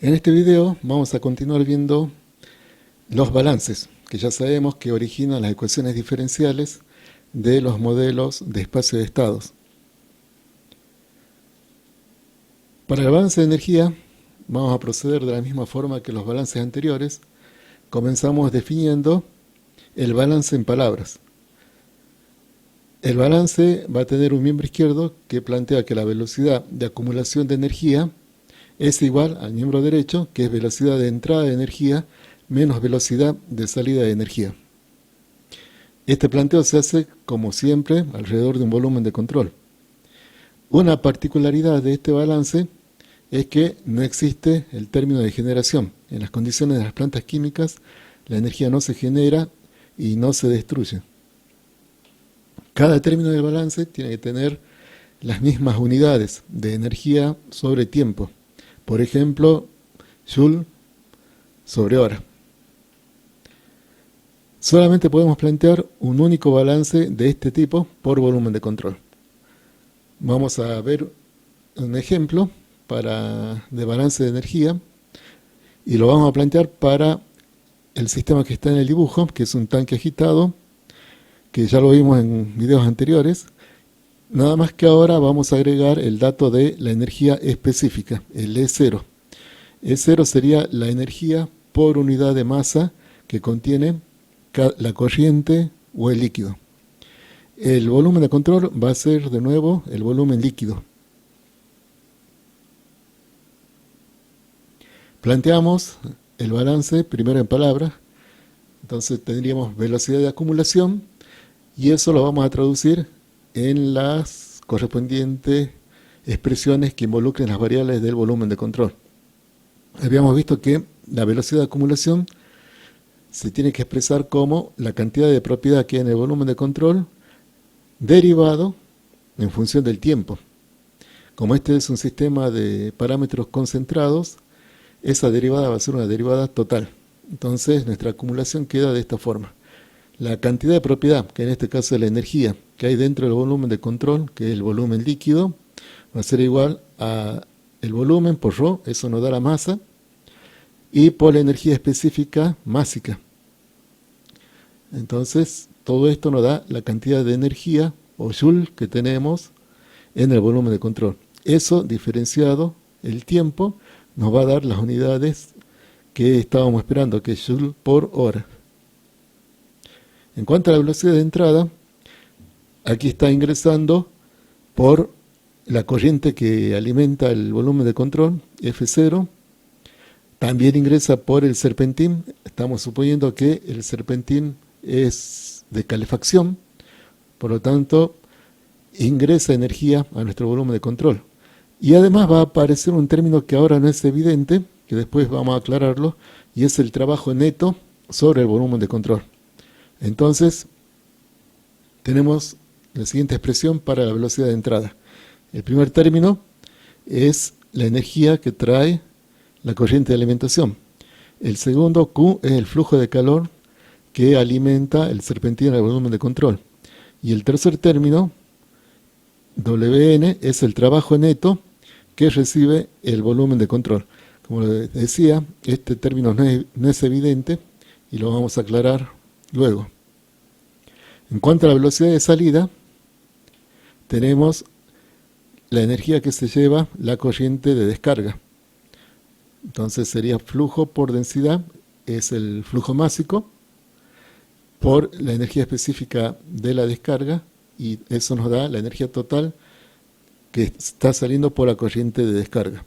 En este video vamos a continuar viendo los balances, que ya sabemos que originan las ecuaciones diferenciales de los modelos de espacio de estados. Para el balance de energía vamos a proceder de la misma forma que los balances anteriores. Comenzamos definiendo el balance en palabras. El balance va a tener un miembro izquierdo que plantea que la velocidad de acumulación de energía es igual al miembro derecho, que es velocidad de entrada de energía menos velocidad de salida de energía. Este planteo se hace, como siempre, alrededor de un volumen de control. Una particularidad de este balance es que no existe el término de generación. En las condiciones de las plantas químicas, la energía no se genera y no se destruye. Cada término del balance tiene que tener las mismas unidades de energía sobre tiempo. Por ejemplo, Joule sobre hora. Solamente podemos plantear un único balance de este tipo por volumen de control. Vamos a ver un ejemplo de balance de energía y lo vamos a plantear para el sistema que está en el dibujo, que es un tanque agitado, que ya lo vimos en videos anteriores. Nada más que ahora vamos a agregar el dato de la energía específica, el E0. E0 sería la energía por unidad de masa que contiene la corriente o el líquido. El volumen de control va a ser de nuevo el volumen líquido. Planteamos el balance primero en palabras. Entonces tendríamos velocidad de acumulación y eso lo vamos a traducir en las correspondientes expresiones que involucren las variables del volumen de control. Habíamos visto que la velocidad de acumulación se tiene que expresar como la cantidad de propiedad que hay en el volumen de control derivado en función del tiempo. Como este es un sistema de parámetros concentrados, esa derivada va a ser una derivada total. Entonces nuestra acumulación queda de esta forma. La cantidad de propiedad, que en este caso es la energía que hay dentro del volumen de control, que es el volumen líquido, va a ser igual a el volumen por ρ, eso nos da la masa, y por la energía específica másica. Entonces, todo esto nos da la cantidad de energía, o joule, que tenemos en el volumen de control. Eso, diferenciado el tiempo, nos va a dar las unidades que estábamos esperando, que es joule por hora. En cuanto a la velocidad de entrada, aquí está ingresando por la corriente que alimenta el volumen de control, F0. También ingresa por el serpentín. Estamos suponiendo que el serpentín es de calefacción, por lo tanto ingresa energía a nuestro volumen de control. Y además va a aparecer un término que ahora no es evidente, que después vamos a aclararlo, y es el trabajo neto sobre el volumen de control. Entonces, tenemos la siguiente expresión para la velocidad de entrada. El primer término es la energía que trae la corriente de alimentación. El segundo, Q, es el flujo de calor que alimenta el serpentín al volumen de control. Y el tercer término, Wn, es el trabajo neto que recibe el volumen de control. Como les decía, este término no es evidente y lo vamos a aclarar luego. En cuanto a la velocidad de salida, tenemos la energía que se lleva la corriente de descarga. Entonces sería flujo por densidad, es el flujo másico, por la energía específica de la descarga, y eso nos da la energía total que está saliendo por la corriente de descarga.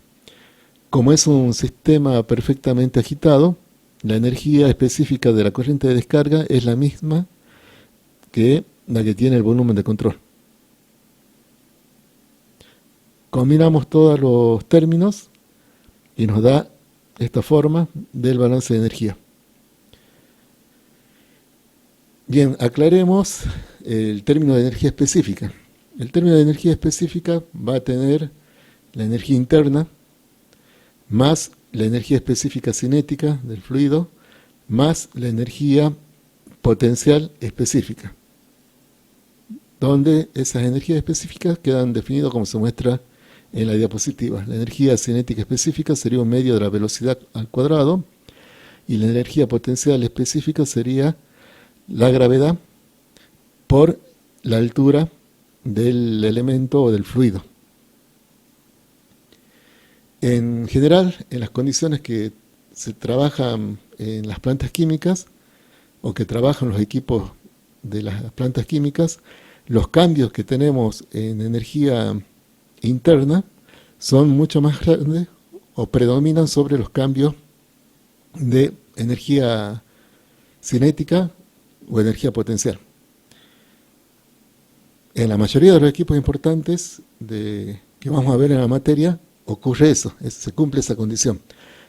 Como es un sistema perfectamente agitado, la energía específica de la corriente de descarga es la misma que la que tiene el volumen de control. Combinamos todos los términos y nos da esta forma del balance de energía. Bien, aclaremos el término de energía específica. El término de energía específica va a tener la energía interna más la energía específica cinética del fluido más la energía potencial específica, donde esas energías específicas quedan definidas como se muestra en la diapositiva. La energía cinética específica sería un medio de la velocidad al cuadrado y la energía potencial específica sería la gravedad por la altura del elemento o del fluido. En general, en las condiciones que se trabajan en las plantas químicas o que trabajan los equipos de las plantas químicas, los cambios que tenemos en energía interna son mucho más grandes o predominan sobre los cambios de energía cinética o energía potencial. En la mayoría de los equipos importantes que vamos a ver en la materia, ocurre eso, se cumple esa condición.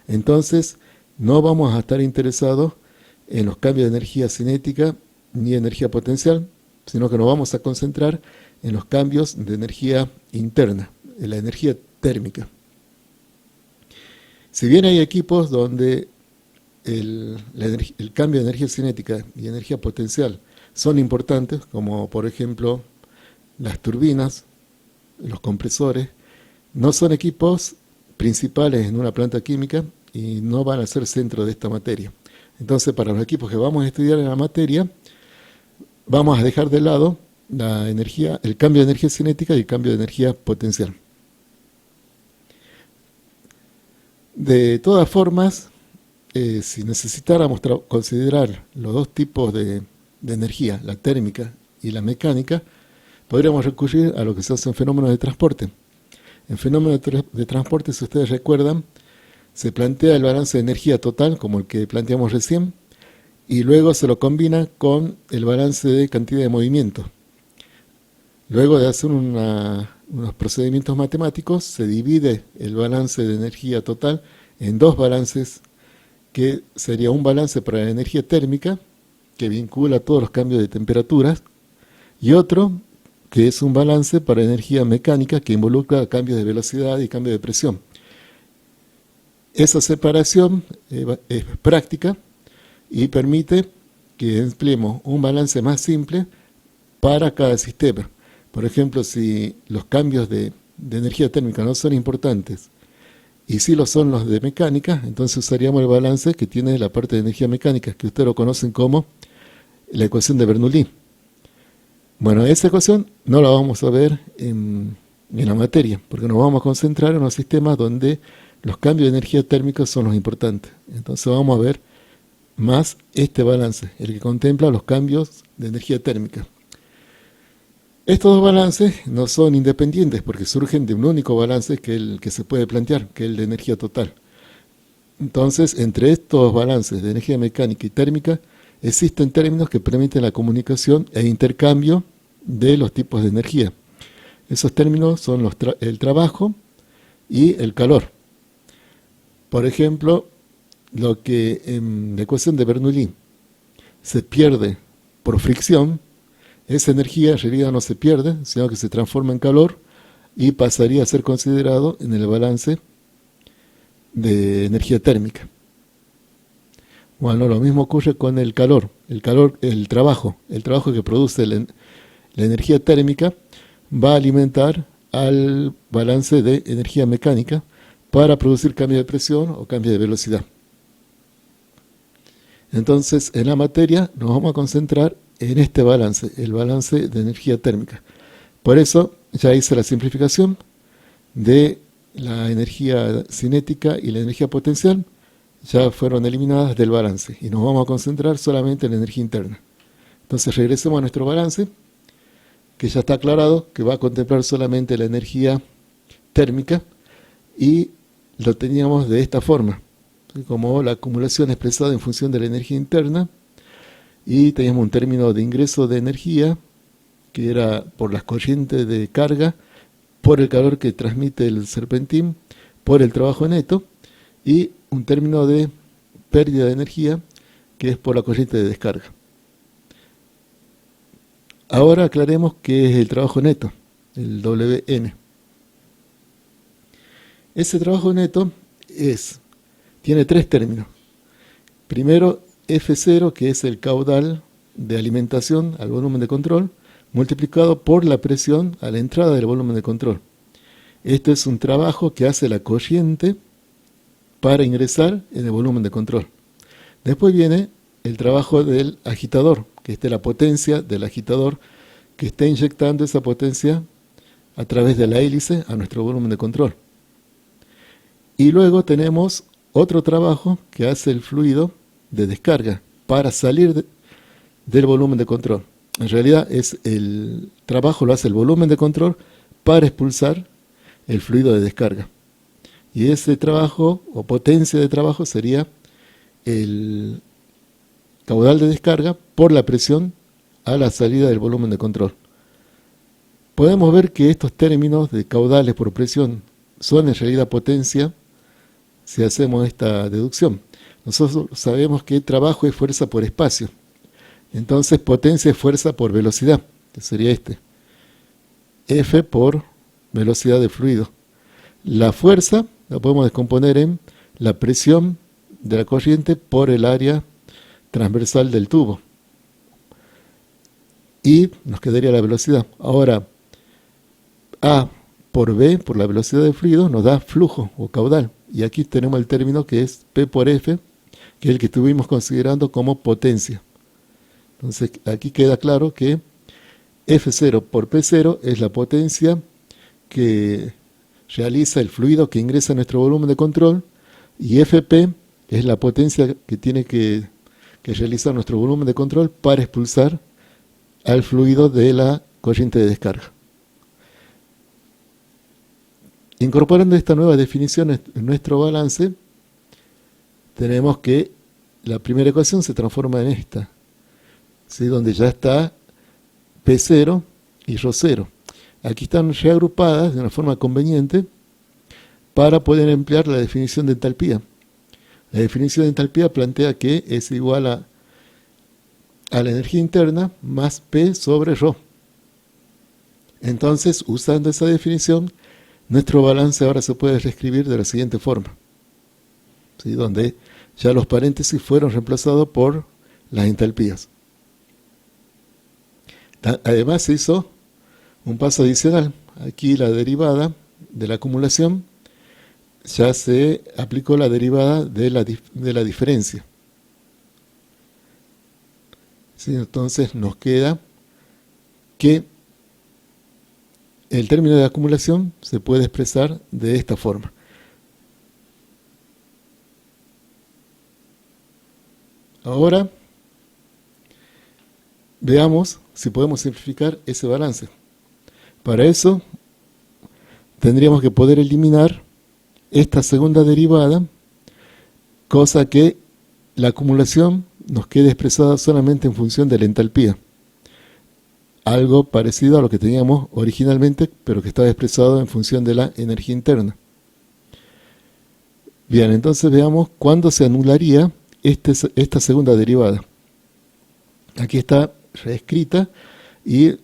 Entonces, no vamos a estar interesados en los cambios de energía cinética ni energía potencial, sino que nos vamos a concentrar en los cambios de energía interna, en la energía térmica. Si bien hay equipos donde el cambio de energía cinética y energía potencial son importantes, como por ejemplo las turbinas, los compresores, no son equipos principales en una planta química y no van a ser centro de esta materia. Entonces, para los equipos que vamos a estudiar en la materia, vamos a dejar de lado el cambio de energía cinética y el cambio de energía potencial. De todas formas, si necesitáramos considerar los dos tipos de energía, la térmica y la mecánica, podríamos recurrir a lo que se hace en fenómenos de transporte. En fenómenos de transporte, si ustedes recuerdan, se plantea el balance de energía total, como el que planteamos recién, y luego se lo combina con el balance de cantidad de movimiento. Luego de hacer unos procedimientos matemáticos, se divide el balance de energía total en dos balances, que sería un balance para la energía térmica, que vincula todos los cambios de temperaturas, y otro que es un balance para energía mecánica, que involucra cambios de velocidad y cambio de presión. Esa separación es práctica y permite que empleemos un balance más simple para cada sistema. Por ejemplo, si los cambios de energía térmica no son importantes y sí lo son los de mecánica, entonces usaríamos el balance que tiene la parte de energía mecánica, que ustedes lo conocen como la ecuación de Bernoulli. Bueno, esa ecuación no la vamos a ver en la materia, porque nos vamos a concentrar en los sistemas donde los cambios de energía térmica son los importantes. Entonces vamos a ver más este balance, el que contempla los cambios de energía térmica. Estos dos balances no son independientes porque surgen de un único balance que es el que se puede plantear, que es el de energía total. Entonces, entre estos balances de energía mecánica y térmica, existen términos que permiten la comunicación e intercambio de los tipos de energía. Esos términos son el trabajo y el calor. Por ejemplo, lo que en la ecuación de Bernoulli se pierde por fricción, esa energía en realidad no se pierde, sino que se transforma en calor y pasaría a ser considerado en el balance de energía térmica. Bueno, lo mismo ocurre con el calor. El trabajo que produce la energía térmica va a alimentar al balance de energía mecánica para producir cambio de presión o cambio de velocidad. Entonces, en la materia nos vamos a concentrar en este balance, el balance de energía térmica. Por eso ya hice la simplificación de la energía cinética y la energía potencial, ya fueron eliminadas del balance y nos vamos a concentrar solamente en la energía interna. Entonces regresemos a nuestro balance, que ya está aclarado que va a contemplar solamente la energía térmica y lo teníamos de esta forma, como la acumulación expresada en función de la energía interna, y teníamos un término de ingreso de energía que era por las corrientes de carga, por el calor que transmite el serpentín, por el trabajo neto, y un término de pérdida de energía que es por la corriente de descarga. Ahora aclaremos qué es el trabajo neto, el WN. Ese trabajo neto tiene tres términos. Primero, F0, que es el caudal de alimentación al volumen de control, multiplicado por la presión a la entrada del volumen de control. Esto es un trabajo que hace la corriente para ingresar en el volumen de control. Después viene el trabajo del agitador, que es la potencia del agitador que está inyectando esa potencia a través de la hélice a nuestro volumen de control. Y luego tenemos otro trabajo que hace el fluido de descarga para salir del volumen de control. En realidad el trabajo lo hace el volumen de control para expulsar el fluido de descarga. Y ese trabajo o potencia de trabajo sería el caudal de descarga por la presión a la salida del volumen de control. Podemos ver que estos términos de caudales por presión son en realidad potencia si hacemos esta deducción. Nosotros sabemos que trabajo es fuerza por espacio. Entonces potencia es fuerza por velocidad, que sería F por velocidad de fluido. La fuerza la podemos descomponer en la presión de la corriente por el área transversal del tubo. Y nos quedaría la velocidad. Ahora, A por B, por la velocidad del fluido, nos da flujo o caudal. Y aquí tenemos el término que es P por F, que es el que estuvimos considerando como potencia. Entonces, aquí queda claro que F0 por P0 es la potencia que realiza el fluido que ingresa a nuestro volumen de control, y Fp es la potencia que tiene que realizar nuestro volumen de control para expulsar al fluido de la corriente de descarga. Incorporando esta nueva definición en nuestro balance, tenemos que la primera ecuación se transforma en esta, ¿sí? Donde ya está P0 y Ρ0. Aquí están reagrupadas de una forma conveniente para poder emplear la definición de entalpía. La definición de entalpía plantea que es igual a la energía interna más P sobre Ρ. Entonces, usando esa definición, nuestro balance ahora se puede reescribir de la siguiente forma, ¿sí? Donde ya los paréntesis fueron reemplazados por las entalpías. Además se hizo un paso adicional. Aquí la derivada de la acumulación, ya se aplicó la derivada de la diferencia. ¿Sí? Entonces nos queda que el término de acumulación se puede expresar de esta forma. Ahora veamos si podemos simplificar ese balance. Para eso tendríamos que poder eliminar esta segunda derivada, cosa que la acumulación nos quede expresada solamente en función de la entalpía. Algo parecido a lo que teníamos originalmente, pero que estaba expresado en función de la energía interna. Bien, entonces veamos cuándo se anularía esta segunda derivada. Aquí está reescrita y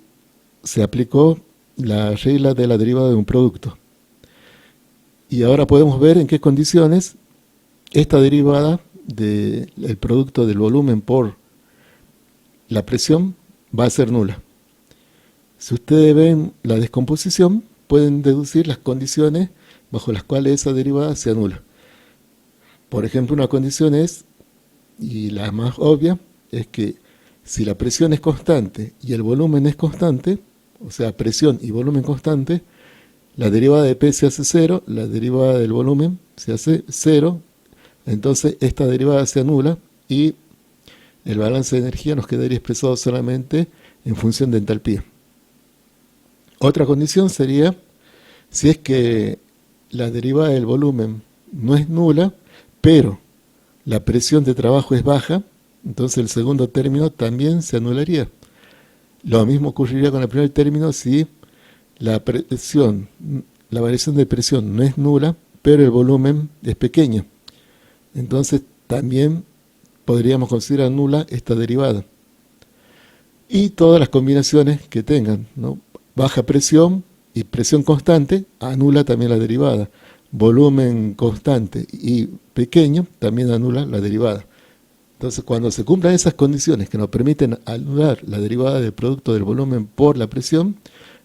se aplicó la regla de la derivada de un producto. Y ahora podemos ver en qué condiciones esta derivada del producto del volumen por la presión va a ser nula. Si ustedes ven la descomposición, pueden deducir las condiciones bajo las cuales esa derivada se anula. Por ejemplo, una condición es, y la más obvia, es que si la presión es constante y el volumen es constante, o sea, presión y volumen constante, la derivada de P se hace 0, la derivada del volumen se hace 0, entonces esta derivada se anula y el balance de energía nos quedaría expresado solamente en función de entalpía. Otra condición sería si es que la derivada del volumen no es nula, pero la presión de trabajo es baja, entonces el segundo término también se anularía. Lo mismo ocurriría con el primer término si la variación de presión no es nula, pero el volumen es pequeño. Entonces también podríamos considerar nula esta derivada. Y todas las combinaciones que tengan, ¿no? Baja presión y presión constante, anula también la derivada. Volumen constante y pequeño, también anula la derivada. Entonces, cuando se cumplan esas condiciones que nos permiten anular la derivada del producto del volumen por la presión,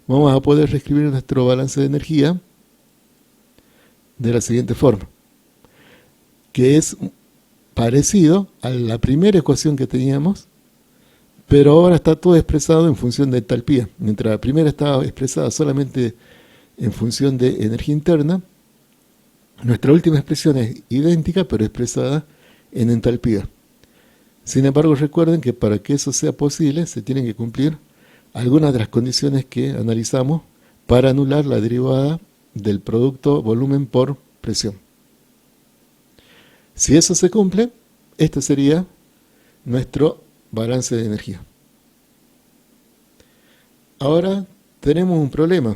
vamos a poder reescribir nuestro balance de energía de la siguiente forma, que es parecido a la primera ecuación que teníamos, pero ahora está todo expresado en función de entalpía. Mientras la primera estaba expresada solamente en función de energía interna, nuestra última expresión es idéntica, pero expresada en entalpía. Sin embargo, recuerden que para que eso sea posible, se tienen que cumplir algunas de las condiciones que analizamos para anular la derivada del producto volumen por presión. Si eso se cumple, este sería nuestro balance de energía. Ahora tenemos un problema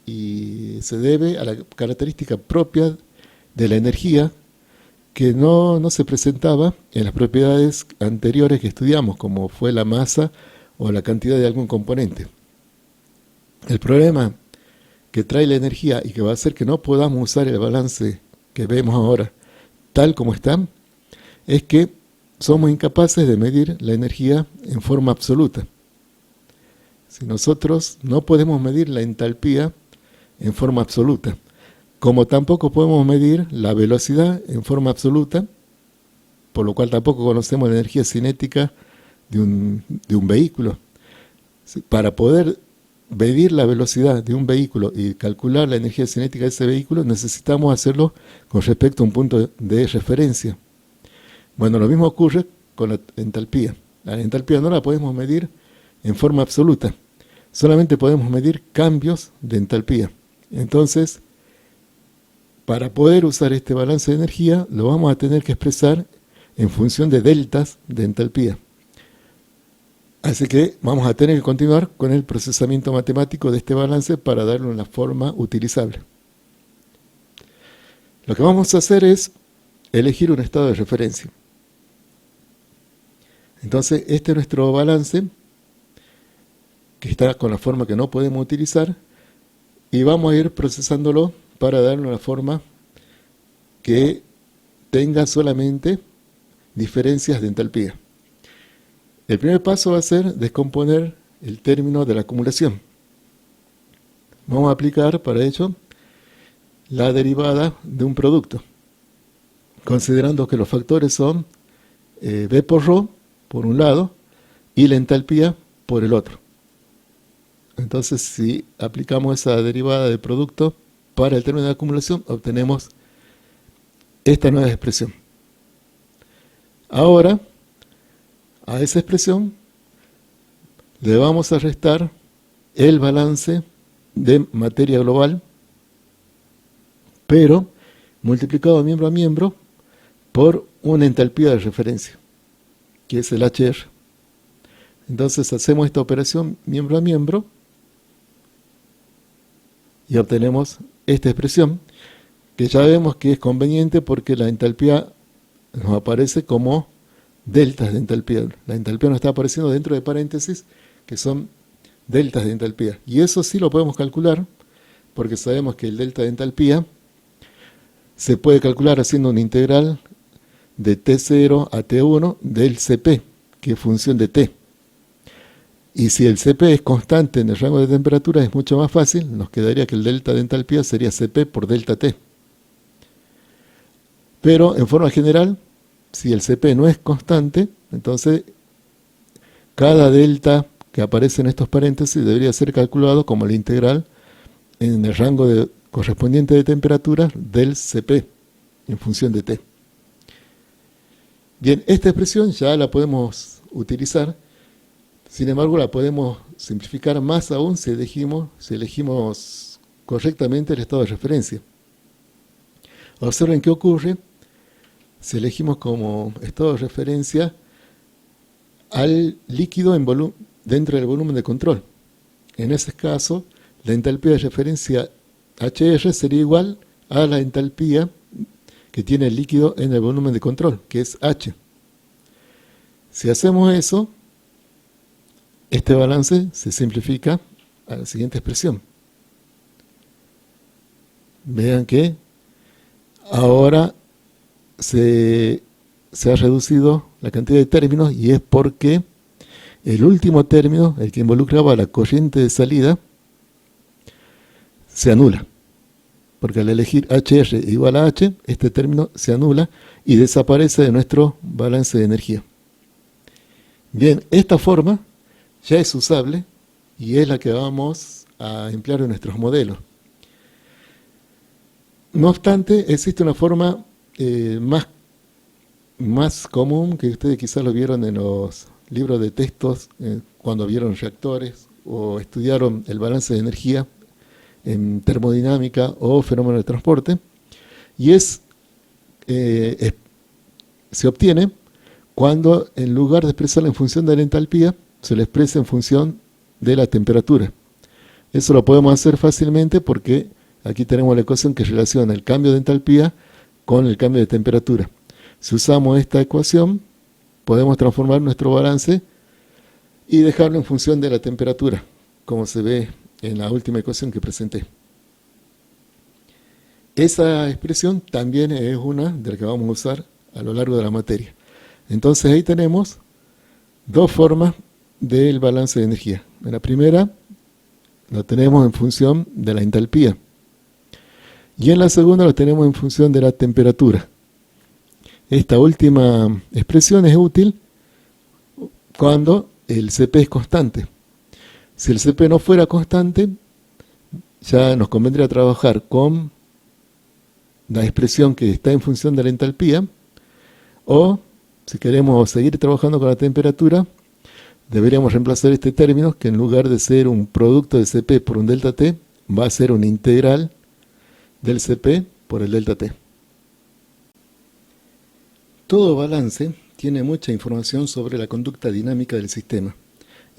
y se debe a la característica propia de la energía que no se presentaba en las propiedades anteriores que estudiamos, como fue la masa o la cantidad de algún componente. El problema que trae la energía y que va a hacer que no podamos usar el balance que vemos ahora tal como está, es que somos incapaces de medir la energía en forma absoluta. Si nosotros no podemos medir la entalpía en forma absoluta, como tampoco podemos medir la velocidad en forma absoluta, por lo cual tampoco conocemos la energía cinética de un vehículo. Para poder medir la velocidad de un vehículo y calcular la energía cinética de ese vehículo, necesitamos hacerlo con respecto a un punto de referencia. Bueno, lo mismo ocurre con la entalpía. La entalpía no la podemos medir en forma absoluta. Solamente podemos medir cambios de entalpía. Entonces, para poder usar este balance de energía, lo vamos a tener que expresar en función de deltas de entalpía. Así que vamos a tener que continuar con el procesamiento matemático de este balance para darle una forma utilizable. Lo que vamos a hacer es elegir un estado de referencia. Entonces, este es nuestro balance, que está con la forma que no podemos utilizar, y vamos a ir procesándolo para darle una forma que tenga solamente diferencias de entalpía. El primer paso va a ser descomponer el término de la acumulación. Vamos a aplicar para ello la derivada de un producto, considerando que los factores son V por ρ por un lado y la entalpía por el otro. Entonces, si aplicamos esa derivada de producto para el término de acumulación, obtenemos esta nueva expresión. Ahora, a esa expresión le vamos a restar el balance de materia global, pero multiplicado miembro a miembro por una entalpía de referencia, que es el HR. Entonces hacemos esta operación miembro a miembro y obtenemos esta expresión, que ya vemos que es conveniente porque la entalpía nos aparece como deltas de entalpía. La entalpía nos está apareciendo dentro de paréntesis, que son deltas de entalpía. Y eso sí lo podemos calcular, porque sabemos que el delta de entalpía se puede calcular haciendo una integral de T0 a T1 del Cp, que es función de T. Y si el Cp es constante en el rango de temperatura, es mucho más fácil. Nos quedaría que el delta de entalpía sería Cp por delta T. Pero en forma general, si el Cp no es constante, entonces cada delta que aparece en estos paréntesis debería ser calculado como la integral en el rango correspondiente de temperatura del Cp en función de T. Bien, esta expresión ya la podemos utilizar, sin embargo la podemos simplificar más aún si elegimos correctamente el estado de referencia. Observen qué ocurre si elegimos como estado de referencia al líquido dentro del volumen de control. En ese caso, la entalpía de referencia HR sería igual a la entalpía que tiene el líquido en el volumen de control, que es H. Si hacemos eso, este balance se simplifica a la siguiente expresión. Vean que ahora se ha reducido la cantidad de términos, y es porque el último término, el que involucraba la corriente de salida, se anula. porque al elegir HR igual a H, este término se anula y desaparece de nuestro balance de energía. Bien, esta forma ya es usable y es la que vamos a emplear en nuestros modelos. No obstante, existe una forma más común, que ustedes quizás lo vieron en los libros de textos cuando vieron reactores o estudiaron el balance de energía en termodinámica o fenómeno de transporte, y se obtiene cuando en lugar de expresarla en función de la entalpía, se le expresa en función de la temperatura. Eso lo podemos hacer fácilmente porque aquí tenemos la ecuación que relaciona el cambio de entalpía con el cambio de temperatura. Si usamos esta ecuación, podemos transformar nuestro balance y dejarlo en función de la temperatura, como se ve en la última ecuación que presenté. Esa expresión también es una de las que vamos a usar a lo largo de la materia. Entonces ahí tenemos dos formas del balance de energía. En la primera lo tenemos en función de la entalpía y en la segunda lo tenemos en función de la temperatura. Esta última expresión es útil cuando el CP es constante. Si el CP no fuera constante, ya nos convendría trabajar con la expresión que está en función de la entalpía, o si queremos seguir trabajando con la temperatura, deberíamos reemplazar este término, que en lugar de ser un producto de CP por un delta T, va a ser una integral del CP por el delta T. Todo balance tiene mucha información sobre la conducta dinámica del sistema,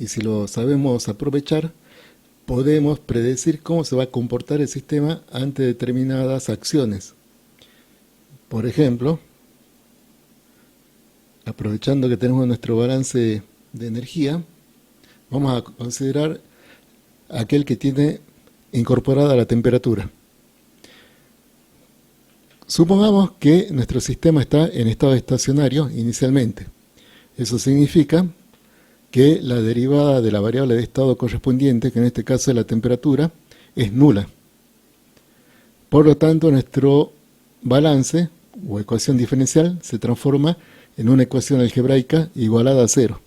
y si lo sabemos aprovechar, podemos predecir cómo se va a comportar el sistema ante determinadas acciones. Por ejemplo, aprovechando que tenemos nuestro balance de energía, vamos a considerar aquel que tiene incorporada la temperatura. Supongamos que nuestro sistema está en estado estacionario inicialmente. Eso significa que la derivada de la variable de estado correspondiente, que en este caso es la temperatura, es nula. Por lo tanto, nuestro balance o ecuación diferencial se transforma en una ecuación algebraica igualada a 0.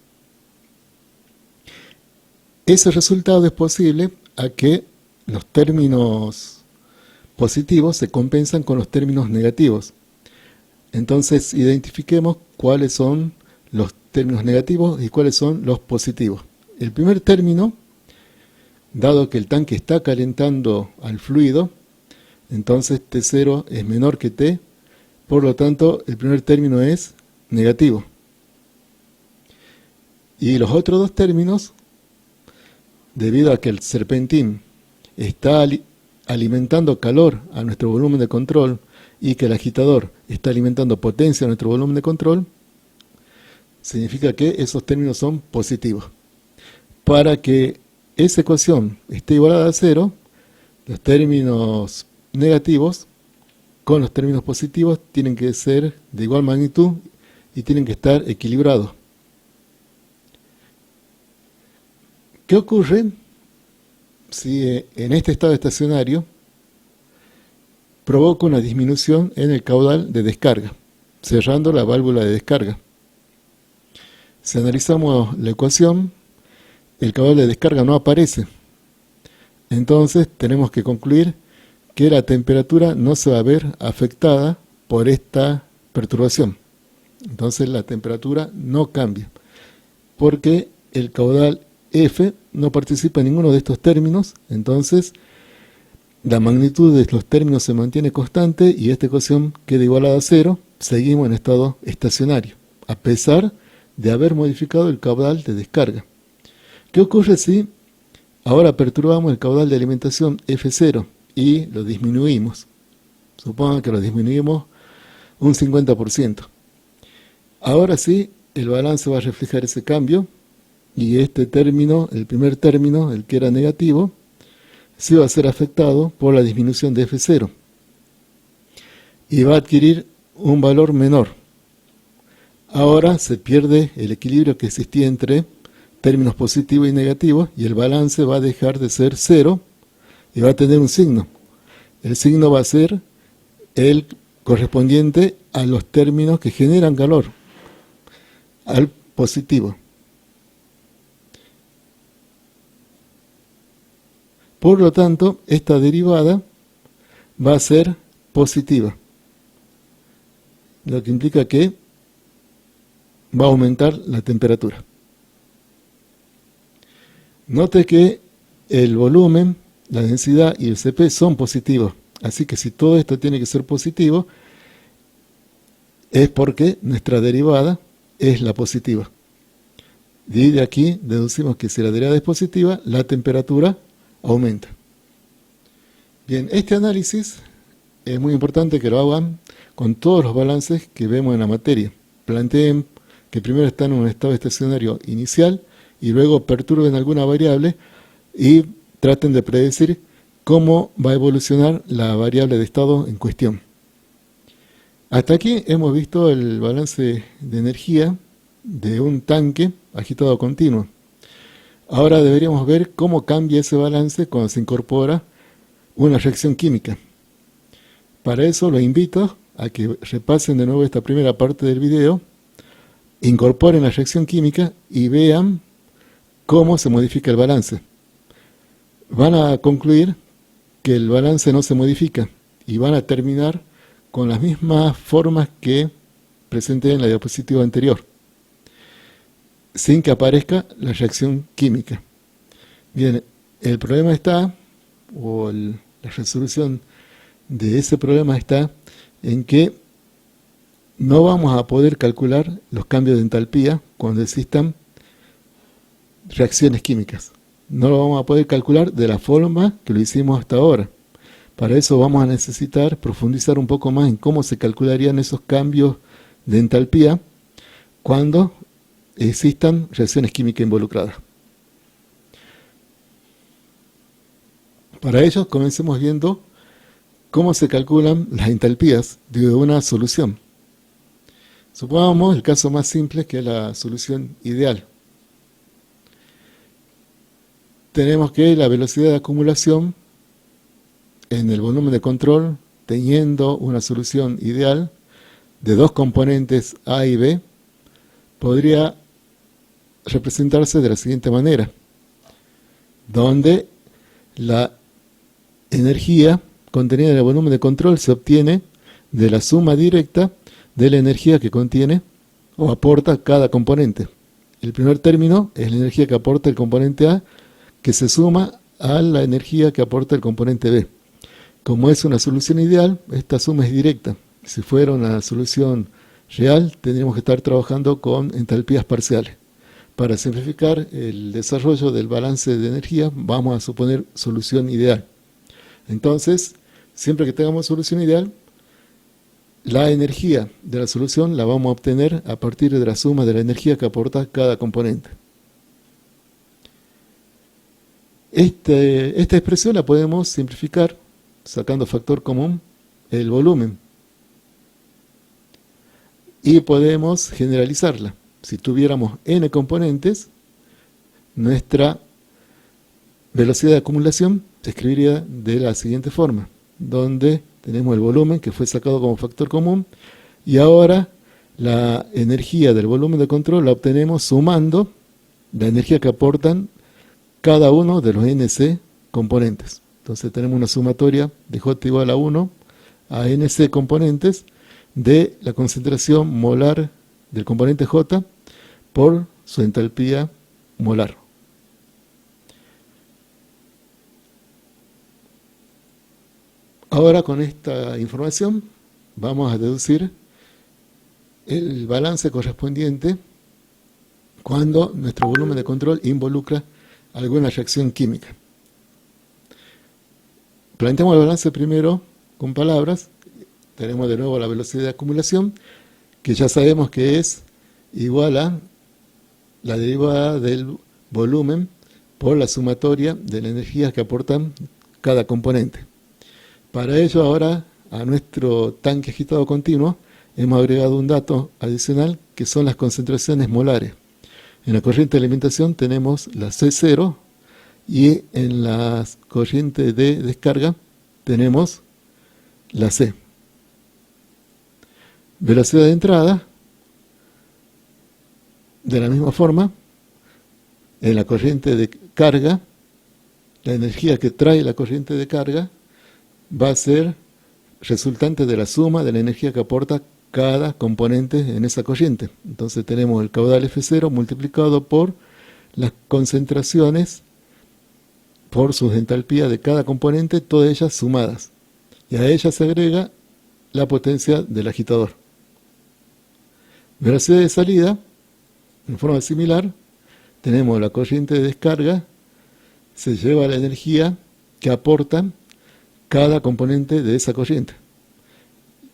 Ese resultado es posible a que los términos positivos se compensan con los términos negativos. Entonces, identifiquemos cuáles son los términos negativos y cuáles son los positivos. El primer término, dado que el tanque está calentando al fluido, entonces T0 es menor que T, por lo tanto, el primer término es negativo. Y los otros dos términos, debido a que el serpentín está alimentando calor a nuestro volumen de control y que el agitador está alimentando potencia a nuestro volumen de control, significa que esos términos son positivos. Para que esa ecuación esté igualada a 0, los términos negativos con los términos positivos tienen que ser de igual magnitud y tienen que estar equilibrados. ¿Qué ocurre si en este estado estacionario provoca una disminución en el caudal de descarga, cerrando la válvula de descarga? Si analizamos la ecuación, el caudal de descarga no aparece. Entonces tenemos que concluir que la temperatura no se va a ver afectada por esta perturbación. Entonces la temperatura no cambia, porque el caudal F no participa en ninguno de estos términos, entonces la magnitud de los términos se mantiene constante y esta ecuación queda igualada a 0, seguimos en estado estacionario, a pesar de haber modificado el caudal de descarga. ¿Qué ocurre si ahora perturbamos el caudal de alimentación F0 y lo disminuimos? Supongan que lo disminuimos un 50%. Ahora sí, el balance va a reflejar ese cambio y este término, el primer término, el que era negativo, sí va a ser afectado por la disminución de F0 y va a adquirir un valor menor. Ahora se pierde el equilibrio que existía entre términos positivos y negativos y el balance va a dejar de ser 0 y va a tener un signo. el signo va a ser el correspondiente a los términos que generan calor, al positivo. Por lo tanto, esta derivada va a ser positiva, lo que implica que va a aumentar la temperatura. Note que el volumen, la densidad y el Cp son positivos, así que si todo esto tiene que ser positivo, es porque nuestra derivada es la positiva. Y de aquí deducimos que si la derivada es positiva, la temperatura aumenta. Bien, este análisis es muy importante que lo hagan con todos los balances que vemos en la materia. Planteen que primero están en un estado estacionario inicial y luego perturben alguna variable y traten de predecir cómo va a evolucionar la variable de estado en cuestión. Hasta aquí hemos visto el balance de energía de un tanque agitado continuo. Ahora deberíamos ver cómo cambia ese balance cuando se incorpora una reacción química. Para eso los invito a que repasen de nuevo esta primera parte del video, incorporen la reacción química y vean cómo se modifica el balance. Van a concluir que el balance no se modifica y van a terminar con las mismas formas que presenté en la diapositiva anterior, sin que aparezca la reacción química. Bien, el problema está, la resolución de ese problema está en que no vamos a poder calcular los cambios de entalpía cuando existan reacciones químicas. No lo vamos a poder calcular de la forma que lo hicimos hasta ahora. Para eso vamos a necesitar profundizar un poco más en cómo se calcularían esos cambios de entalpía cuando existan reacciones químicas involucradas. Para ello, comencemos viendo cómo se calculan las entalpías de una solución. Supongamos el caso más simple, que es la solución ideal. Tenemos que la velocidad de acumulación en el volumen de control, teniendo una solución ideal de dos componentes A y B, podría representarse de la siguiente manera, donde la energía contenida en el volumen de control se obtiene de la suma directa de la energía que contiene o aporta cada componente. El primer término es la energía que aporta el componente A, que se suma a la energía que aporta el componente B. Como es una solución ideal, esta suma es directa. Si fuera una solución real, tendríamos que estar trabajando con entalpías parciales. Para simplificar el desarrollo del balance de energía, vamos a suponer solución ideal. Entonces, siempre que tengamos solución ideal, la energía de la solución la vamos a obtener a partir de la suma de la energía que aporta cada componente. Esta expresión la podemos simplificar sacando factor común el volumen y podemos generalizarla. Si tuviéramos n componentes, nuestra velocidad de acumulación se escribiría de la siguiente forma, donde tenemos el volumen que fue sacado como factor común y ahora la energía del volumen de control la obtenemos sumando la energía que aportan cada uno de los NC componentes. Entonces tenemos una sumatoria de J igual a 1 a NC componentes de la concentración molar del componente J por su entalpía molar. Ahora con esta información vamos a deducir el balance correspondiente cuando nuestro volumen de control involucra alguna reacción química. Planteamos el balance primero con palabras. Tenemos de nuevo la velocidad de acumulación, que ya sabemos que es igual a la derivada del volumen por la sumatoria de la energía que aportan cada componente. Para ello ahora a nuestro tanque agitado continuo hemos agregado un dato adicional que son las concentraciones molares. En la corriente de alimentación tenemos la C0 y en la corriente de descarga tenemos la C. Velocidad de entrada, de la misma forma, en la corriente de carga, la energía que trae la corriente de carga va a ser resultante de la suma de la energía que aporta cada componente en esa corriente. Entonces tenemos el caudal F0 multiplicado por las concentraciones por sus entalpías de cada componente, todas ellas sumadas. Y a ellas se agrega la potencia del agitador. Velocidad de salida, en forma similar, tenemos la corriente de descarga, se lleva la energía que aporta cada componente de esa corriente.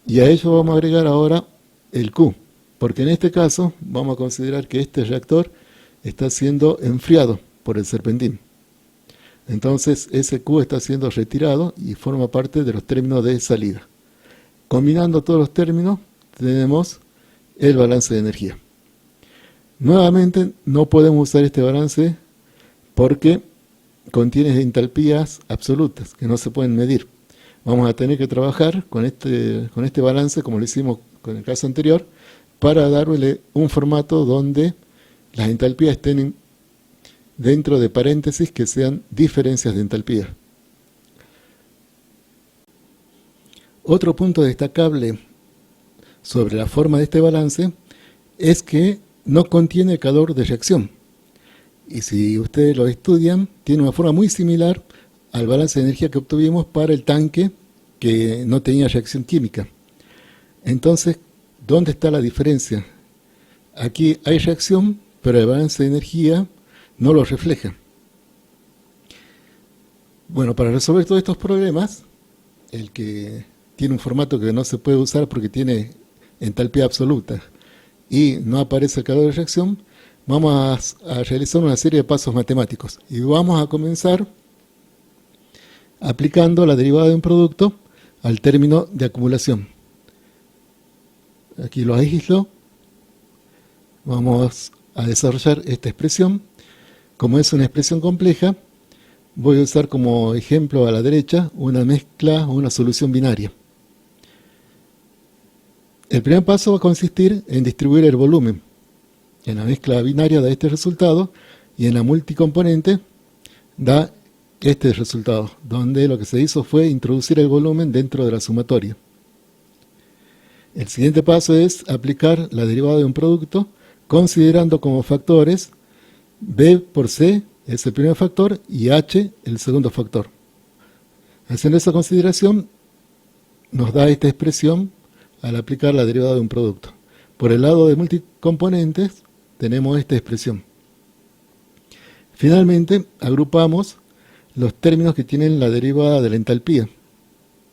Y a ello vamos a agregar ahora el Q, porque en este caso vamos a considerar que este reactor está siendo enfriado por el serpentín. Entonces ese Q está siendo retirado y forma parte de los términos de salida. Combinando todos los términos tenemos el balance de energía. Nuevamente no podemos usar este balance porque contiene entalpías absolutas que no se pueden medir. Vamos a tener que trabajar con este balance, como lo hicimos con el caso anterior, para darle un formato donde las entalpías estén dentro de paréntesis que sean diferencias de entalpía. Otro punto destacable sobre la forma de este balance es que no contiene calor de reacción. Y si ustedes lo estudian, tiene una forma muy similar al balance de energía que obtuvimos para el tanque que no tenía reacción química. Entonces, ¿dónde está la diferencia? Aquí hay reacción, pero el balance de energía no lo refleja. Bueno, para resolver todos estos problemas, el que tiene un formato que no se puede usar porque tiene entalpía absoluta y no aparece el calor de reacción, vamos a realizar una serie de pasos matemáticos y vamos a comenzar aplicando la derivada de un producto al término de acumulación. Aquí lo aíslo. Vamos a desarrollar esta expresión. Como es una expresión compleja, voy a usar como ejemplo a la derecha una mezcla o una solución binaria. El primer paso va a consistir en distribuir el volumen. En la mezcla binaria da este resultado y en la multicomponente da este resultado, donde lo que se hizo fue introducir el volumen dentro de la sumatoria. El siguiente paso es aplicar la derivada de un producto considerando como factores B por C es el primer factor y H el segundo factor. Haciendo esa consideración nos da esta expresión al aplicar la derivada de un producto. Por el lado de multicomponentes tenemos esta expresión. Finalmente agrupamos los términos que tienen la derivada de la entalpía.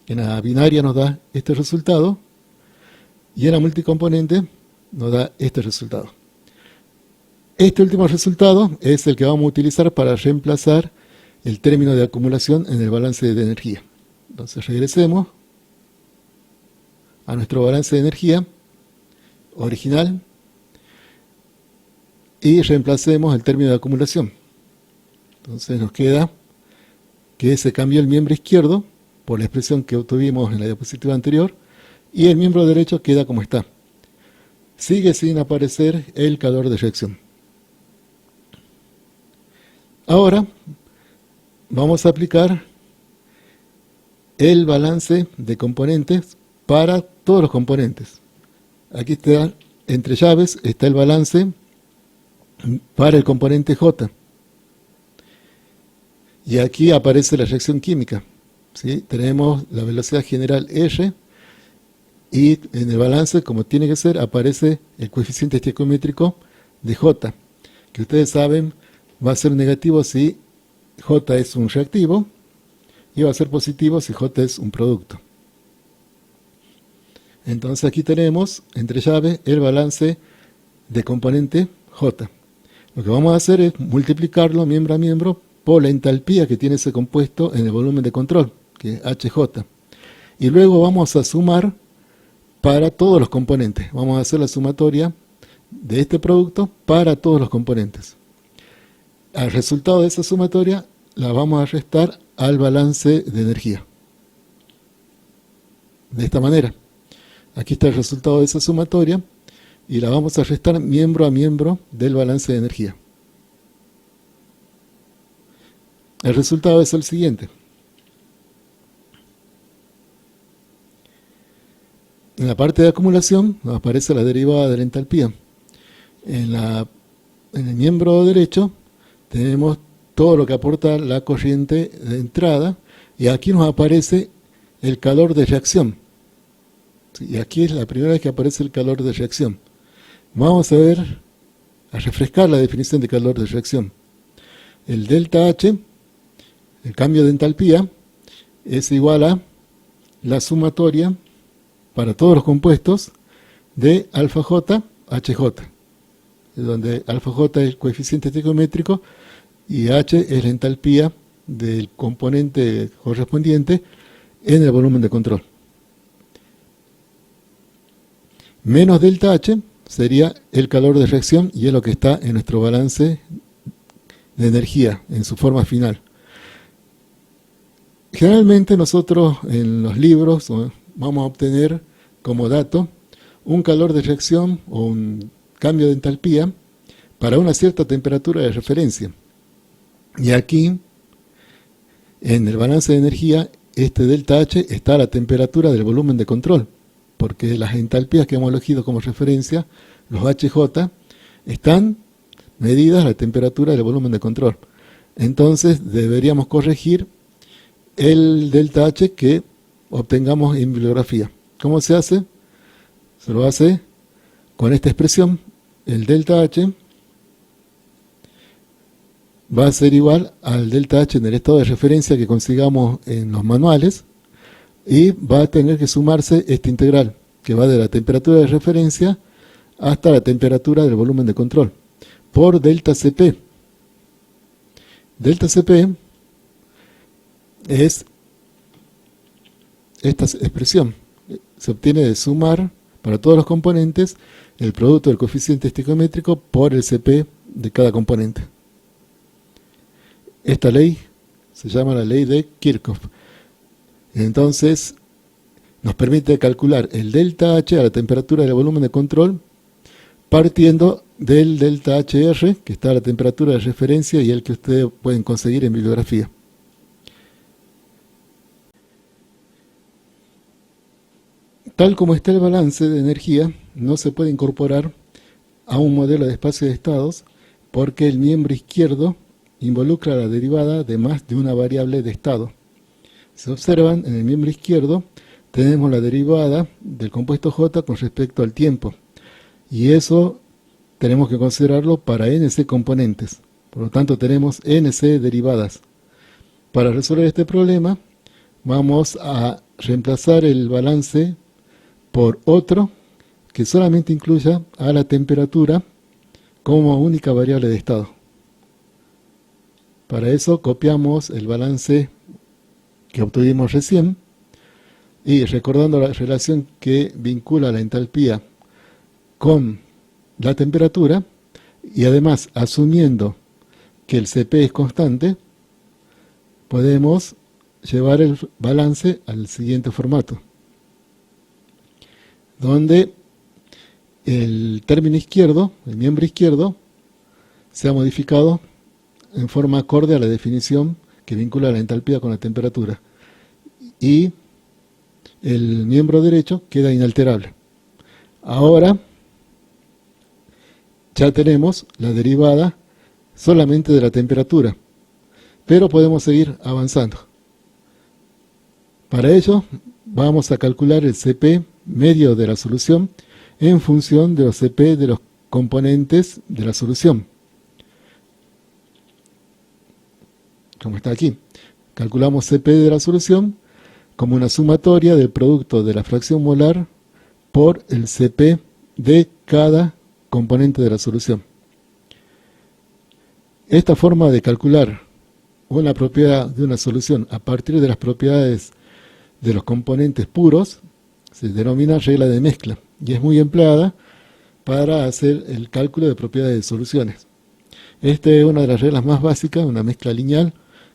En la binaria nos da este resultado y en la multicomponente nos da este resultado. Este último resultado es el que vamos a utilizar para reemplazar el término de acumulación en el balance de energía. Entonces regresemos a nuestro balance de energía original y reemplacemos el término de acumulación. Entonces nos queda que se cambió el miembro izquierdo por la expresión que obtuvimos en la diapositiva anterior y el miembro derecho queda como está. Sigue sin aparecer el calor de reacción. Ahora vamos a aplicar el balance de componentes para todos los componentes. Aquí está, entre llaves, está el balance para el componente J. Y aquí aparece la reacción química. ¿Sí? Tenemos la velocidad general R y en el balance, como tiene que ser, aparece el coeficiente estequiométrico de J, que ustedes saben va a ser negativo si J es un reactivo y va a ser positivo si J es un producto. Entonces aquí tenemos, entre llaves, el balance de componente J. Lo que vamos a hacer es multiplicarlo miembro a miembro por la entalpía que tiene ese compuesto en el volumen de control, que es HJ. Y luego vamos a sumar para todos los componentes. Vamos a hacer la sumatoria de este producto para todos los componentes. Al resultado de esa sumatoria la vamos a restar al balance de energía. de esta manera. Aquí está el resultado de esa sumatoria y la vamos a restar miembro a miembro del balance de energía. El resultado es el siguiente. En la parte de acumulación nos aparece la derivada de la entalpía. En el miembro derecho tenemos todo lo que aporta la corriente de entrada y aquí nos aparece el calor de reacción. Y aquí es la primera vez que aparece el calor de reacción. Vamos a refrescar la definición de calor de reacción. El delta H, el cambio de entalpía, es igual a la sumatoria para todos los compuestos de alfa J, HJ, donde alfa J es el coeficiente estequiométrico y H es la entalpía del componente correspondiente en el volumen de control. Menos delta H sería el calor de reacción y es lo que está en nuestro balance de energía en su forma final. Generalmente nosotros en los libros vamos a obtener como dato un calor de reacción o un cambio de entalpía para una cierta temperatura de referencia. Y aquí, en el balance de energía, este delta H está a la temperatura del volumen de control, porque las entalpías que hemos elegido como referencia, los HJ, están medidas a la temperatura del volumen de control. Entonces deberíamos corregir el delta H que obtengamos en bibliografía. ¿Cómo se hace? Se lo hace con esta expresión. El delta H va a ser igual al delta H en el estado de referencia que consigamos en los manuales y va a tener que sumarse esta integral que va de la temperatura de referencia hasta la temperatura del volumen de control por delta Cp. Delta Cp es esta expresión. Se obtiene de sumar para todos los componentes el producto del coeficiente estequiométrico por el Cp de cada componente. Esta ley se llama la ley de Kirchhoff. Entonces nos permite calcular el delta H a la temperatura del volumen de control partiendo del delta HR, que está a la temperatura de referencia y el que ustedes pueden conseguir en bibliografía. Tal como está el balance de energía, no se puede incorporar a un modelo de espacio de estados porque el miembro izquierdo involucra la derivada de más de una variable de estado. Si observan, en el miembro izquierdo tenemos la derivada del compuesto J con respecto al tiempo. Y eso tenemos que considerarlo para NC componentes. Por lo tanto, tenemos NC derivadas. Para resolver este problema, vamos a reemplazar el balance por otro que solamente incluya a la temperatura como única variable de estado. Para eso copiamos el balance que obtuvimos recién y recordando la relación que vincula la entalpía con la temperatura y además asumiendo que el Cp es constante, podemos llevar el balance al siguiente formato, donde el término izquierdo, el miembro izquierdo, se ha modificado en forma acorde a la definición que vincula la entalpía con la temperatura. Y el miembro derecho queda inalterable. Ahora ya tenemos la derivada solamente de la temperatura, pero podemos seguir avanzando. Para ello vamos a calcular el Cp medio de la solución en función de los Cp de los componentes de la solución. Como está aquí, calculamos Cp de la solución como una sumatoria del producto de la fracción molar por el Cp de cada componente de la solución. Esta forma de calcular una propiedad de una solución a partir de las propiedades de los componentes puros se denomina regla de mezcla y es muy empleada para hacer el cálculo de propiedades de soluciones. Esta es una de las reglas más básicas, una mezcla lineal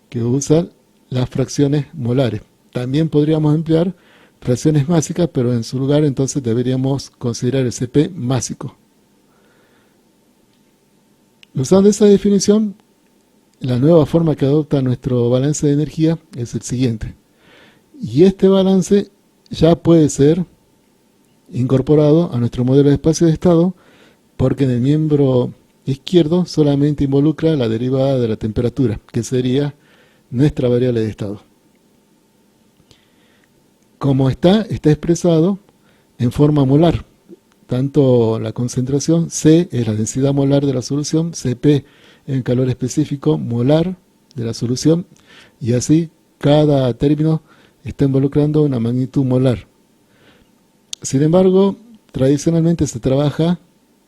que usa las fracciones molares. También podríamos emplear fracciones másicas, pero en su lugar entonces deberíamos considerar el CP másico. Usando esa definición, la nueva forma que adopta nuestro balance de energía es el siguiente. Y este balance ya puede ser incorporado a nuestro modelo de espacio de estado, porque en el miembro izquierdo solamente involucra la derivada de la temperatura, que sería nuestra variable de estado. Como está expresado en forma molar. Tanto la concentración C es la densidad molar de la solución, Cp es el calor específico molar de la solución, y así cada término está involucrando una magnitud molar. Sin embargo, tradicionalmente se trabaja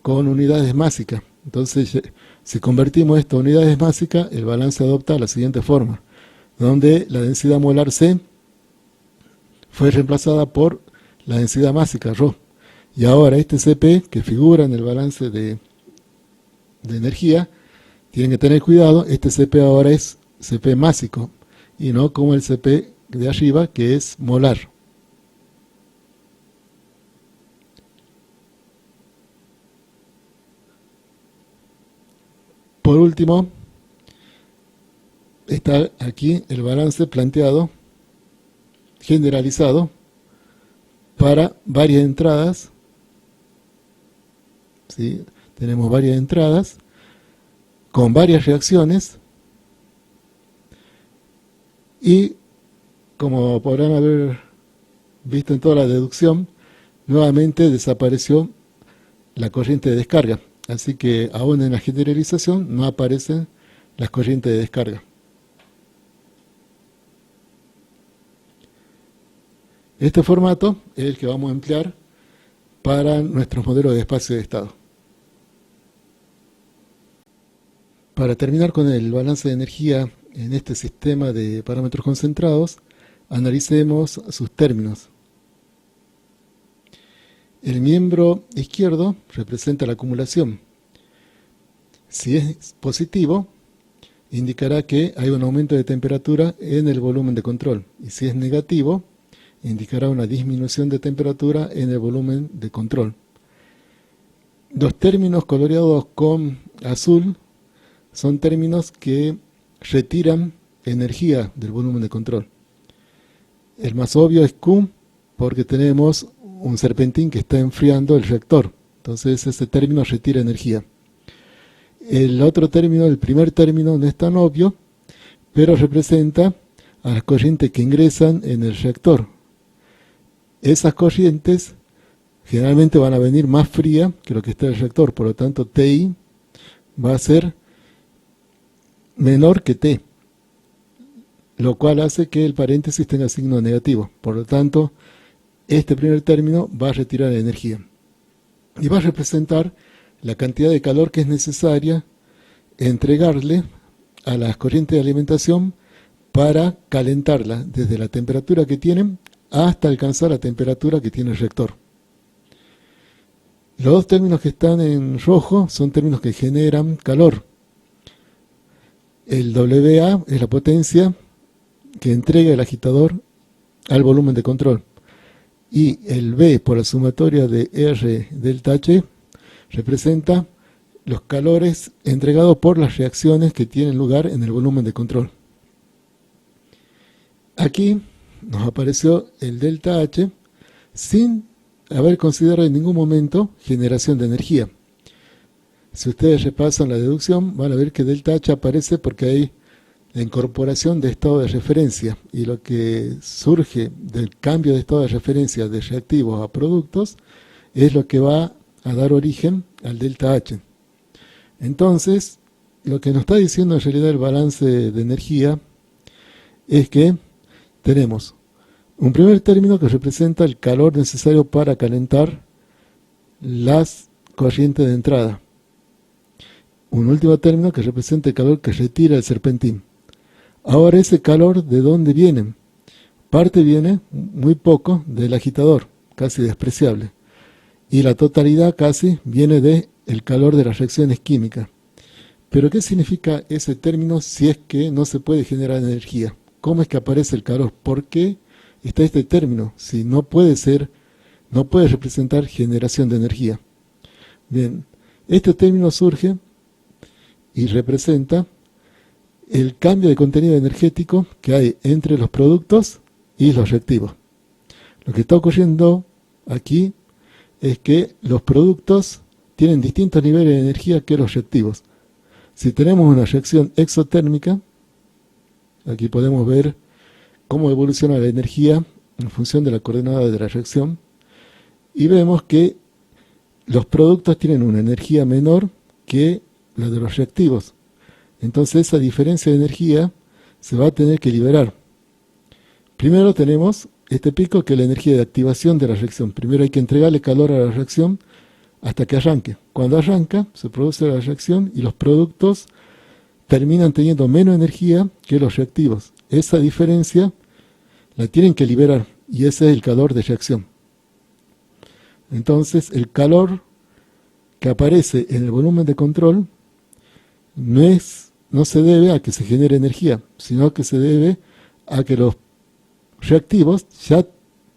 con unidades másicas. Entonces, si convertimos esto a unidades másicas, el balance adopta la siguiente forma, donde la densidad molar C fue reemplazada por la densidad másica ρ. Y ahora este Cp, que figura en el balance de energía, tienen que tener cuidado, este Cp ahora es Cp másico, y no como el Cp de arriba, que es molar. Por último, está aquí el balance planteado, generalizado, para varias entradas. ¿Sí? Tenemos varias entradas con varias reacciones y, como podrán haber visto en toda la deducción, nuevamente desapareció la corriente de descarga, así que aún en la generalización no aparecen las corrientes de descarga. Este formato es el que vamos a emplear para nuestros modelos de espacio de estado. Para terminar con el balance de energía en este sistema de parámetros concentrados, analicemos sus términos. El miembro izquierdo representa la acumulación. Si es positivo, indicará que hay un aumento de temperatura en el volumen de control. Y si es negativo, indicará una disminución de temperatura en el volumen de control. Los términos coloreados con azul son términos que retiran energía del volumen de control. El más obvio es Q, porque tenemos un serpentín que está enfriando el reactor. Entonces ese término retira energía. El otro término, el primer término, no es tan obvio, pero representa a las corrientes que ingresan en el reactor. Esas corrientes generalmente van a venir más fría que lo que está en el reactor, por lo tanto TI va a ser menor que T, lo cual hace que el paréntesis tenga signo negativo. Por lo tanto, este primer término va a retirar energía y va a representar la cantidad de calor que es necesaria entregarle a las corrientes de alimentación para calentarla desde la temperatura que tienen hasta alcanzar la temperatura que tiene el reactor. Los dos términos que están en rojo son términos que generan calor. El WA es la potencia que entrega el agitador al volumen de control. Y el B, por la sumatoria de R delta H, representa los calores entregados por las reacciones que tienen lugar en el volumen de control. Aquí nos apareció el delta H sin haber considerado en ningún momento generación de energía. Si ustedes repasan la deducción, van a ver que delta H aparece porque hay la incorporación de estado de referencia, y lo que surge del cambio de estado de referencia de reactivos a productos es lo que va a dar origen al delta H. Entonces, lo que nos está diciendo en realidad el balance de energía es que tenemos un primer término que representa el calor necesario para calentar las corrientes de entrada. Un último término que representa el calor que retira el serpentín. Ahora, ese calor, ¿de dónde viene? Parte viene, muy poco, del agitador, casi despreciable. Y la totalidad casi viene del calor de las reacciones químicas. Pero ¿qué significa ese término si es que no se puede generar energía? ¿Cómo es que aparece el calor? ¿Por qué está este término, si no puede ser, no puede representar generación de energía. Bien, este término surge y representa el cambio de contenido energético que hay entre los productos y los reactivos. Lo que está ocurriendo aquí es que los productos tienen distintos niveles de energía que los reactivos. Si tenemos una reacción exotérmica, aquí podemos ver cómo evoluciona la energía en función de la coordenada de la reacción, y vemos que los productos tienen una energía menor que la de los reactivos. Entonces esa diferencia de energía se va a tener que liberar. Primero tenemos este pico, que es la energía de activación de la reacción. Primero hay que entregarle calor a la reacción hasta que arranque. Cuando arranca, se produce la reacción y los productos terminan teniendo menos energía que los reactivos. Esa diferencia la tienen que liberar y ese es el calor de reacción. Entonces el calor que aparece en el volumen de control no se debe a que se genere energía, sino que se debe a que los reactivos ya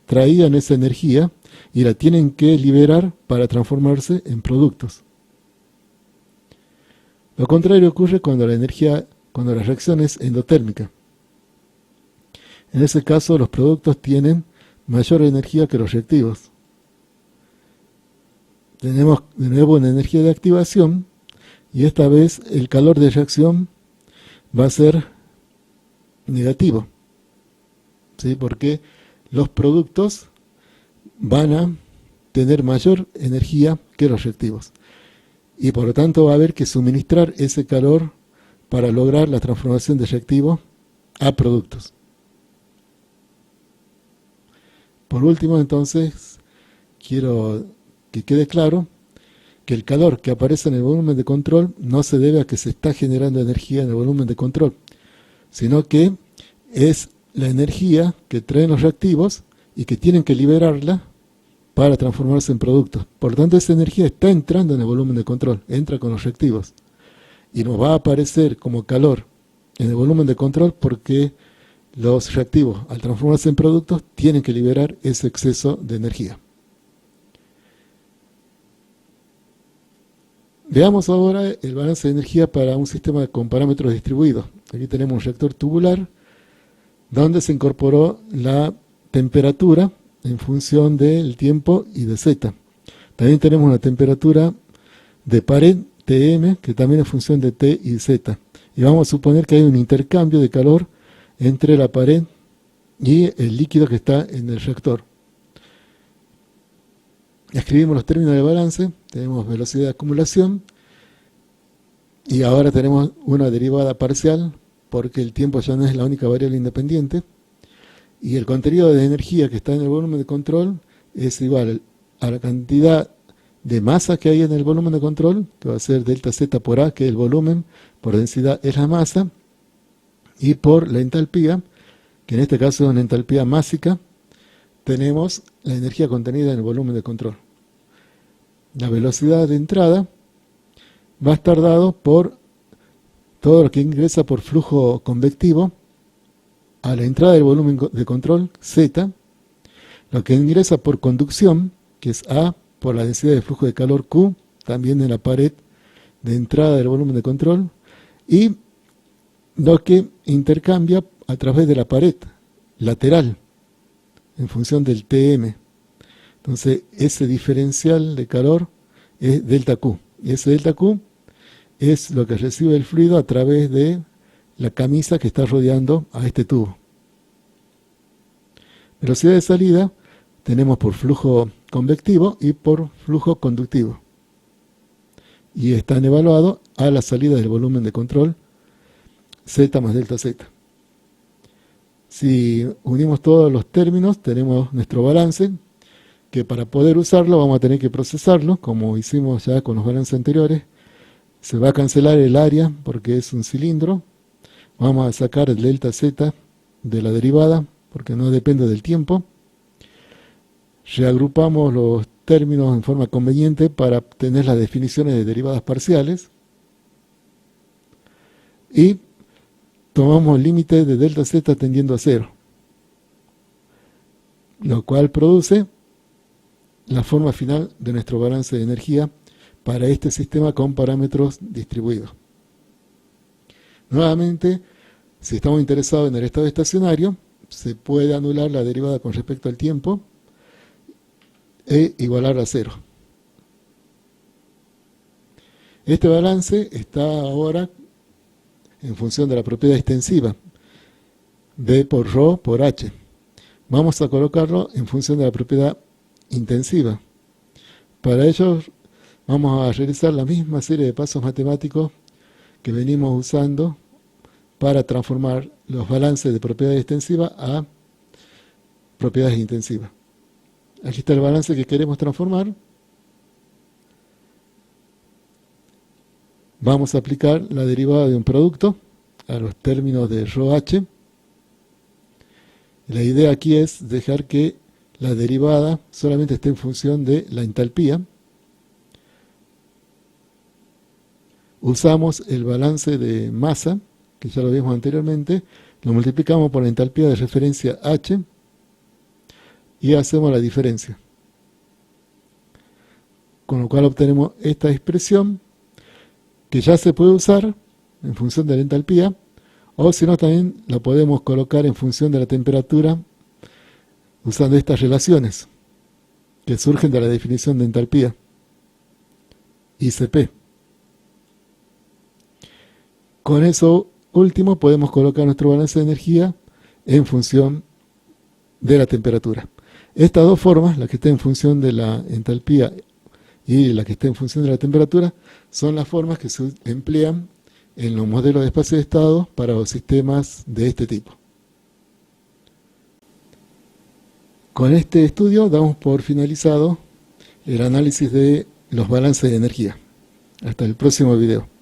traían esa energía y la tienen que liberar para transformarse en productos. Lo contrario ocurre cuando la reacción es endotérmica. En ese caso, los productos tienen mayor energía que los reactivos. Tenemos de nuevo una energía de activación y esta vez el calor de reacción va a ser negativo, ¿sí? Porque los productos van a tener mayor energía que los reactivos y por lo tanto va a haber que suministrar ese calor para lograr la transformación de reactivo a productos. Por último, entonces, quiero que quede claro que el calor que aparece en el volumen de control no se debe a que se está generando energía en el volumen de control, sino que es la energía que traen los reactivos y que tienen que liberarla para transformarse en productos. Por lo tanto, esa energía está entrando en el volumen de control, entra con los reactivos y nos va a aparecer como calor en el volumen de control porque los reactivos, al transformarse en productos, tienen que liberar ese exceso de energía. Veamos ahora el balance de energía para un sistema con parámetros distribuidos. Aquí tenemos un reactor tubular donde se incorporó la temperatura en función del tiempo y de Z. También tenemos una temperatura de pared Tm, que también es función de T y Z. Y vamos a suponer que hay un intercambio de calor entre la pared y el líquido que está en el reactor. Escribimos los términos de balance, tenemos velocidad de acumulación y ahora tenemos una derivada parcial porque el tiempo ya no es la única variable independiente y el contenido de energía que está en el volumen de control es igual a la cantidad de masa que hay en el volumen de control, que va a ser delta Z por A, que es el volumen, por densidad es la masa, y por la entalpía, que en este caso es una entalpía másica, tenemos la energía contenida en el volumen de control. La velocidad de entrada va a estar dado por todo lo que ingresa por flujo convectivo a la entrada del volumen de control, Z, lo que ingresa por conducción, que es A, por la densidad de flujo de calor Q, también en la pared de entrada del volumen de control, y lo que intercambia a través de la pared lateral, en función del Tm. Entonces, ese diferencial de calor es delta Q. Y ese delta Q es lo que recibe el fluido a través de la camisa que está rodeando a este tubo. Velocidad de salida tenemos por flujo convectivo y por flujo conductivo. Y están evaluados a la salida del volumen de control, Z más delta Z. Si unimos todos los términos, tenemos nuestro balance, que para poder usarlo vamos a tener que procesarlo, como hicimos ya con los balances anteriores. Se va a cancelar el área porque es un cilindro. Vamos a sacar el delta Z de la derivada, porque no depende del tiempo. Reagrupamos los términos en forma conveniente para obtener las definiciones de derivadas parciales. Y tomamos el límite de delta Z tendiendo a 0. lo cual produce la forma final de nuestro balance de energía para este sistema con parámetros distribuidos. Nuevamente, si estamos interesados en el estado estacionario, se puede anular la derivada con respecto al tiempo e igualar a cero. Este balance está ahora en función de la propiedad extensiva, B por ρ por H. Vamos a colocarlo en función de la propiedad intensiva. Para ello vamos a realizar la misma serie de pasos matemáticos que venimos usando para transformar los balances de propiedad extensiva a propiedades intensivas. Aquí está el balance que queremos transformar. Vamos a aplicar la derivada de un producto a los términos de ρh. La idea aquí es dejar que la derivada solamente esté en función de la entalpía. Usamos el balance de masa, que ya lo vimos anteriormente, lo multiplicamos por la entalpía de referencia H y hacemos la diferencia. Con lo cual obtenemos esta expresión que ya se puede usar en función de la entalpía, o si no también la podemos colocar en función de la temperatura usando estas relaciones que surgen de la definición de entalpía, ICP. Con eso último podemos colocar nuestro balance de energía en función de la temperatura. Estas dos formas, la que está en función de la entalpía y la que está en función de la temperatura, son las formas que se emplean en los modelos de espacio de estado para los sistemas de este tipo. Con este estudio damos por finalizado el análisis de los balances de energía. Hasta el próximo video.